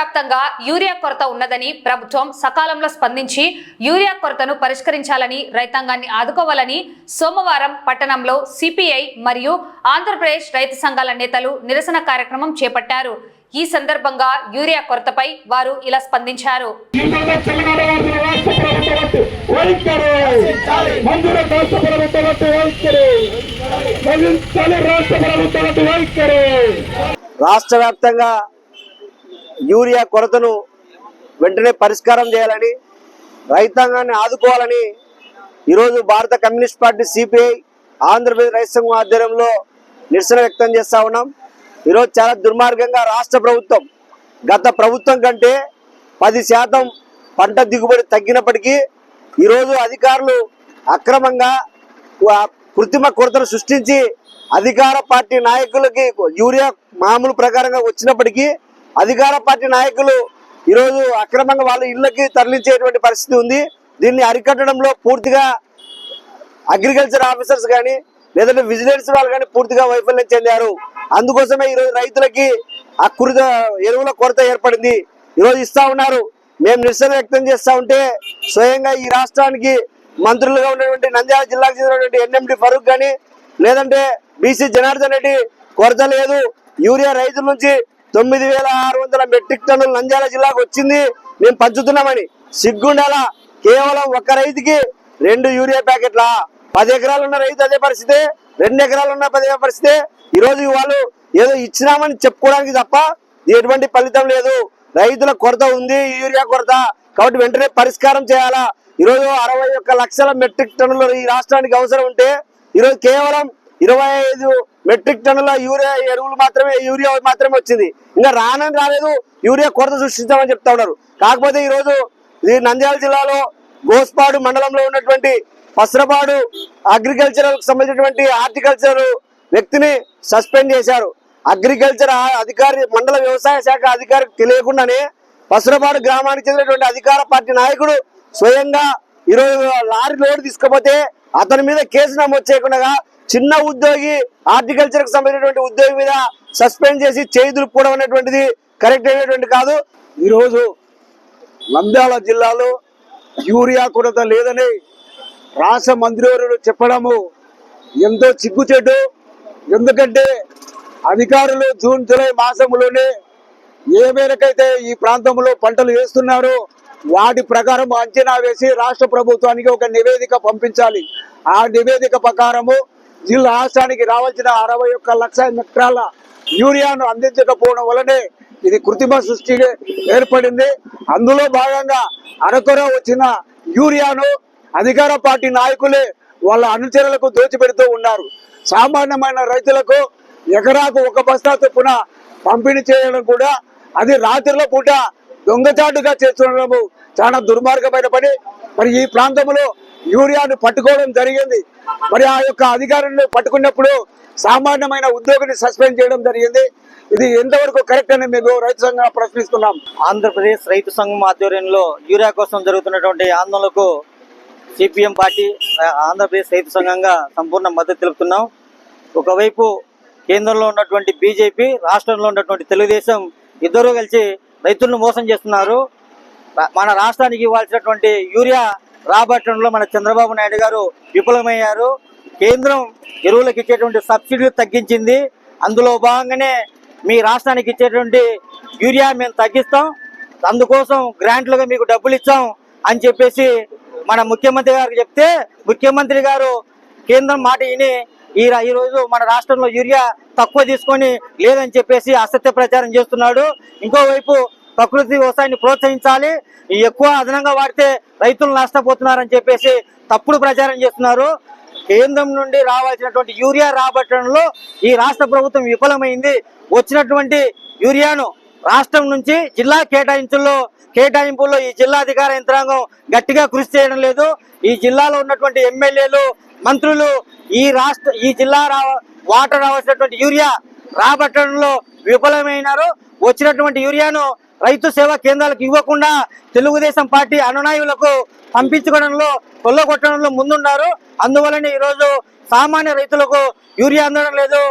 వ్యాప్తంగా యూరియా కొరత ఉన్నదని ప్రభుత్వం సకాలంలో స్పందించి యూరియా కొరతను పరిష్కరించాలని రైతాంగాన్ని ఆదుకోవాలని సోమవారం పట్టణంలో సిపిఐ మరియు ఆంధ్రప్రదేశ్ రైతు సంఘాల నేతలు నిరసన కార్యక్రమం చేపట్టారు। ఈ సందర్భంగా యూరియా కొరతపై వారు ఇలా స్పందించారు। రాష్ట్ర వ్యాప్తంగా యూరియా కొరతను వెంటనే పరిష్కారం చేయాలని రైతాంగాన్ని ఆదుకోవాలని ఈరోజు భారత కమ్యూనిస్ట్ పార్టీ సిపిఐ ఆంధ్రప్రదేశ్ రైతు సంఘం ఆధ్వర్యంలో నిరసన వ్యక్తం చేస్తా ఉన్నాం। ఈరోజు చాలా దుర్మార్గంగా రాష్ట్ర ప్రభుత్వం గత ప్రభుత్వం కంటే 10% పంట దిగుబడి తగ్గినప్పటికీ ఈరోజు అధికారులు అక్రమంగా కృత్రిమ కొరతను సృష్టించి అధికార పార్టీ నాయకులకి యూరియా మామూలు ప్రకారంగా వచ్చినప్పటికీ అధికార పార్టీ నాయకులు ఈరోజు అక్రమంగా వాళ్ళ ఇళ్లకి తరలించేటువంటి పరిస్థితి ఉంది। దీన్ని అరికట్టడంలో పూర్తిగా అగ్రికల్చర్ ఆఫీసర్స్ కానీ లేదంటే విజిలెన్స్ వాళ్ళు కానీ పూర్తిగా వైఫల్యం చెందారు। అందుకోసమే ఈరోజు రైతులకి అకృత ఎరువుల కొరత ఏర్పడింది। ఈరోజు ఇస్తా ఉన్నారు, మేము నిరసన వ్యక్తం చేస్తా ఉంటే స్వయంగా ఈ రాష్ట్రానికి మంత్రులుగా ఉన్నటువంటి నంద్యాల జిల్లాకు చెందినటువంటి ఎన్ఎండి ఫరూక్ కానీ లేదంటే బీసీ జనార్దన్ రెడ్డి కొరత లేదు, యూరియా రైతుల నుంచి 9600 మెట్రిక్ టన్నులు నంద్యాల జిల్లాకు వచ్చింది, మేము పంచుతున్నామని సిగ్గుండాల కేవలం ఒక రైతుకి 2 యూరియా ప్యాకెట్ల 10 ఎకరాలు ఉన్న రైతు అదే పరిస్థితి, 2 ఎకరాలు ఉన్న అదే పరిస్థితి। ఈరోజు వాళ్ళు ఏదో ఇచ్చినామని చెప్పుకోవడానికి తప్ప ఎటువంటి ఫలితం లేదు। రైతుల కొరత ఉంది, యూరియా కొరత, కాబట్టి వెంటనే పరిష్కారం చేయాలా। ఈరోజు 61 లక్షల మెట్రిక్ టన్నులు ఈ రాష్ట్రానికి అవసరం ఉంటే ఈరోజు కేవలం 25 మెట్రిక్ టన్నుల యూరియా మాత్రమే వచ్చింది, ఇంకా రాలేదు, యూరియా కొరత సృష్టించామని చెప్తా ఉన్నారు। కాకపోతే ఈరోజు ఈ నంద్యాల జిల్లాలో గోస్పాడు మండలంలో ఉన్నటువంటి పసరపాడు అగ్రికల్చర్ సంబంధించినటువంటి హార్టికల్చర్ వ్యక్తిని సస్పెండ్ చేశారు। అగ్రికల్చర్ అధికారి మండల వ్యవసాయ శాఖ అధికారికి తెలియకుండానే పసరపాడు గ్రామానికి చెందినటువంటి అధికార పార్టీ నాయకుడు స్వయంగా ఈరోజు లారీ లోడ్ తీసుకపోతే అతని మీద కేసు నమోదు చేయకుండా చిన్న ఉద్యోగి హార్టికల్చర్ కి సంబంధించినటువంటి ఉద్యోగి మీద సస్పెండ్ చేసి చేయి దులుపుకోవడం అనేటువంటిది కరెక్ట్ అయినటువంటి కాదు। ఈరోజు నంద్యాల జిల్లాలో యూరియా కొరత లేదని రాష్ట్ర మంత్రివర్యులు చెప్పడము ఎంతో సిగ్గుచేటు। ఎందుకంటే అధికారులు జూన్ జూలై మాసంలోనే ఏ మేరకైతే ఈ ప్రాంతంలో పంటలు వేస్తున్నారో వాటి ప్రకారం అంచనా వేసి రాష్ట్ర ప్రభుత్వానికి ఒక నివేదిక పంపించాలి। ఆ నివేదిక ప్రకారము జిల్లా రాష్ట్రానికి రావాల్సిన 61 లక్షల మెట్రాల యూరియాను అందించకపోవడం వల్లనే ఇది కృత్రిమ సృష్టి ఏర్పడింది। అందులో భాగంగా అరకొర వచ్చిన యూరియాను అధికార పార్టీ నాయకులే వాళ్ళ అనుచరులకు దోచిపెడుతూ ఉన్నారు। సామాన్యమైన రైతులకు ఎకరాకు 1 బస్తా చొప్పున పంపిణీ చేయడం కూడా అది రాత్రిలో పూట దొంగచాటుగా చేస్తుండడము చాలా దుర్మార్గమైన పని। మరి ఈ ప్రాంతంలో యూరియాను పట్టుకోవడం జరిగింది, మరి ఆ యొక్క అధికారులను పట్టుకున్నప్పుడు సామాన్యమైన ఉద్యోగిని సస్పెండ్ చేయడం జరిగింది। ఇది ఎంతవరకు కరెక్ట్ అని మేము రైతు సంఘం ప్రశ్నిస్తున్నాం। ఆంధ్రప్రదేశ్ రైతు సంఘం ఆధ్వర్యంలో యూరియా కోసం జరుగుతున్నటువంటి ఆందోళనకు సిపిఎం పార్టీ ఆంధ్రప్రదేశ్ రైతు సంఘంగా సంపూర్ణ మద్దతు తెలుపుతున్నాం। ఒకవైపు కేంద్రంలో ఉన్నటువంటి బీజేపీ, రాష్ట్రంలో ఉన్నటువంటి తెలుగుదేశం ఇద్దరూ కలిసి రైతులను మోసం చేస్తున్నారు। మన రాష్ట్రానికి ఇవ్వాల్సినటువంటి యూరియా రాబట్టడంలో మన చంద్రబాబు నాయుడు గారు విఫలమయ్యారు। కేంద్రం ఎరువులకు ఇచ్చేటువంటి సబ్సిడీలు తగ్గించింది, అందులో భాగంగానే మీ రాష్ట్రానికి ఇచ్చేటువంటి యూరియా మేము తగ్గిస్తాం, అందుకోసం గ్రాంట్లుగా మీకు డబ్బులు ఇచ్చాం అని చెప్పేసి మన ముఖ్యమంత్రి గారికి చెప్తే ముఖ్యమంత్రి గారు కేంద్రం మాట విని ఈరోజు మన రాష్ట్రంలో యూరియా తక్కువ తీసుకొని లేదని చెప్పేసి అసత్య ప్రచారం చేస్తున్నాడు। ఇంకోవైపు ప్రకృతి వ్యవసాయాన్ని ప్రోత్సహించాలి, ఎక్కువ అదనంగా వాడితే రైతులు నష్టపోతున్నారని చెప్పేసి తప్పుడు ప్రచారం చేస్తున్నారు। కేంద్రం నుండి రావాల్సినటువంటి యూరియా రాబట్టడంలో ఈ రాష్ట్ర ప్రభుత్వం విఫలమైంది। వచ్చినటువంటి యూరియాను రాష్ట్రం నుంచి జిల్లా కేటాయింపుల్లో ఈ జిల్లా అధికార యంత్రాంగం గట్టిగా కృషి చేయడం లేదు। ఈ జిల్లాలో ఉన్నటువంటి ఎమ్మెల్యేలు, మంత్రులు ఈ జిల్లా వాటర్ రావాల్సినటువంటి యూరియా రాబట్టడంలో విఫలమైనారు। వచ్చినటువంటి యూరియాను రైతు సేవా కేంద్రాలకు ఇవ్వకుండా తెలుగుదేశం పార్టీ అనునాయులకు పంపించుకోవడంలో కొల్లగొట్టడంలో ముందున్నారు। అందువలన ఈరోజు సామాన్య రైతులకు యూరియా అందడం లేదు।